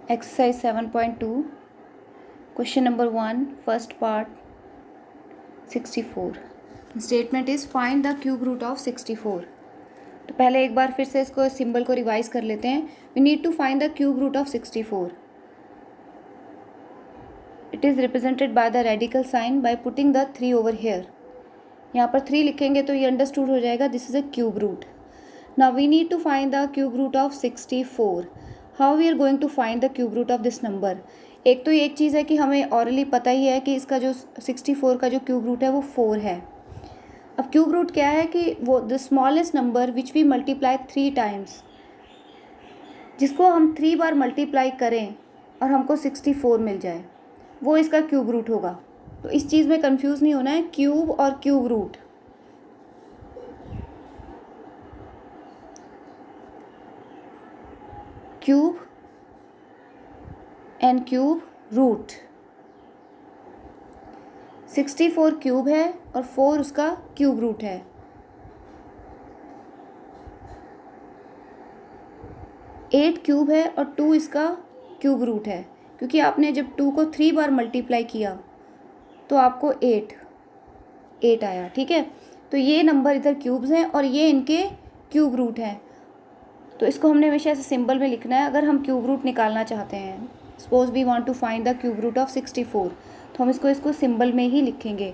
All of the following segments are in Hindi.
Exercise 7.2, question number 1, first part, 64. Statement is find the cube root of 64. तो पहले एक बार फिर से इसको सिंबल को रिवाइज कर लेते हैं. We need to find the cube root of 64. It is represented by the radical sign by putting the 3 over here. यहाँ पर 3 लिखेंगे तो ये अंडरस्टूड हो जाएगा, this is a cube root. Now we need to find the cube root of 64. How we are going to find the cube root of this number? एक तो ये एक चीज़ है कि हमें ऑरली पता ही है कि इसका जो 64 का जो क्यूब रूट है वो 4 है. अब क्यूब रूट क्या है कि वो the smallest number which we multiply 3 times, जिसको हम 3 बार मल्टीप्लाई करें और हमको 64 मिल जाए, वो इसका क्यूब रूट होगा. तो इस चीज़ में कंफ्यूज नहीं होना है, क्यूब और cube root. Cube and cube root. 64 cube है और 4 उसका क्यूब रूट है. एट क्यूब है और 2 इसका क्यूब रूट है, क्योंकि आपने जब 2 को 3 बार मल्टीप्लाई किया तो आपको 8 आया. ठीक है, तो ये नंबर इधर क्यूब्स हैं और ये इनके क्यूब रूट हैं. तो इसको हमने हमेशा ऐसे सिंबल में लिखना है अगर हम क्यूब रूट निकालना चाहते हैं. Suppose we want to find the cube root of 64, तो हम इसको सिंबल में ही लिखेंगे.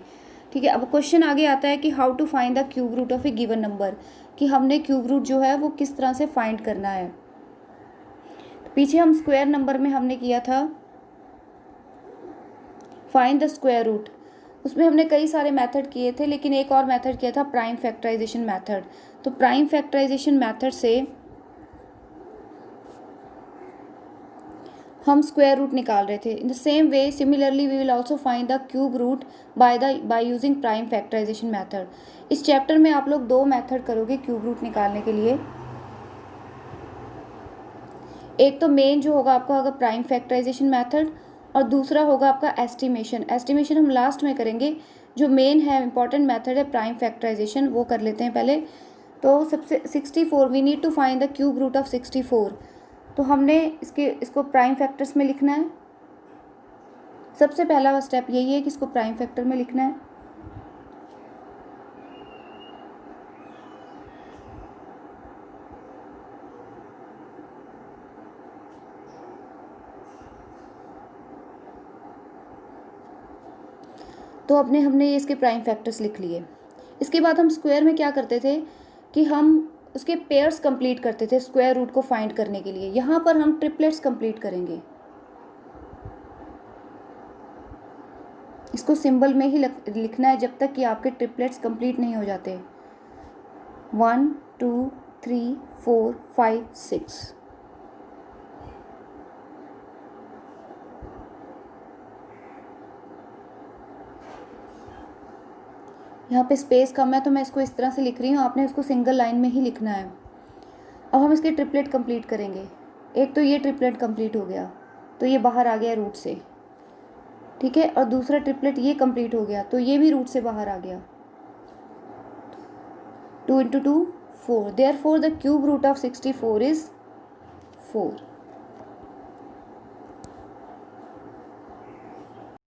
ठीक है, अब क्वेश्चन आगे आता है कि how to find the cube root of a given number, कि हमने क्यूब रूट जो है वो किस तरह से फाइंड करना है. तो पीछे हम स्क्वायर नंबर में हमने किया था फाइंड द स्क्वायर रूट. उसमें हमने कई सारे मेथड किए थे, लेकिन एक और मेथड किया था प्राइम फैक्टराइजेशन मेथड. तो प्राइम फैक्टराइजेशन मेथड से हम स्क्वायर रूट निकाल रहे थे. In the same way similarly we will also find the cube root by using prime factorisation method. इस चैप्टर में आप लोग 2 मेथड करोगे क्यूब रूट निकालने के लिए. एक तो मेन जो होगा आपका होगा प्राइम फैक्टराइजेशन मेथड, और दूसरा होगा आपका एस्टिमेशन. एस्टिमेशन हम लास्ट में करेंगे. जो मेन है इंपॉर्टेंट मेथड है प्राइम फैक्टराइजेशन, वो कर लेते हैं पहले. तो सबसे 64 we need to find the cube root of 64. तो हमने इसको प्राइम फैक्टर्स में लिखना है. सबसे पहला स्टेप यही है कि इसको प्राइम फैक्टर में लिखना है. तो हमने ये इसके प्राइम फैक्टर्स लिख लिए. इसके बाद हम स्क्वायर में क्या करते थे कि हम उसके पेयर्स कंप्लीट करते थे स्क्वायर रूट को फाइंड करने के लिए. यहाँ पर हम ट्रिपलेट्स कंप्लीट करेंगे. इसको सिंबल में ही लिखना है जब तक कि आपके ट्रिपलेट्स कंप्लीट नहीं हो जाते. 1 2 3 4 5 6. यहाँ पे स्पेस कम है तो मैं इसको इस तरह से लिख रही हूँ, आपने इसको सिंगल लाइन में ही लिखना है. अब हम इसके ट्रिपलेट कंप्लीट करेंगे. एक तो ये ट्रिपलेट कंप्लीट हो गया, तो ये बाहर आ गया रूट से. ठीक है, और दूसरा ट्रिपलेट ये कंप्लीट हो गया, तो ये भी रूट से बाहर आ गया. 2 × 2 4. Therefore the cube root of 64 is 4.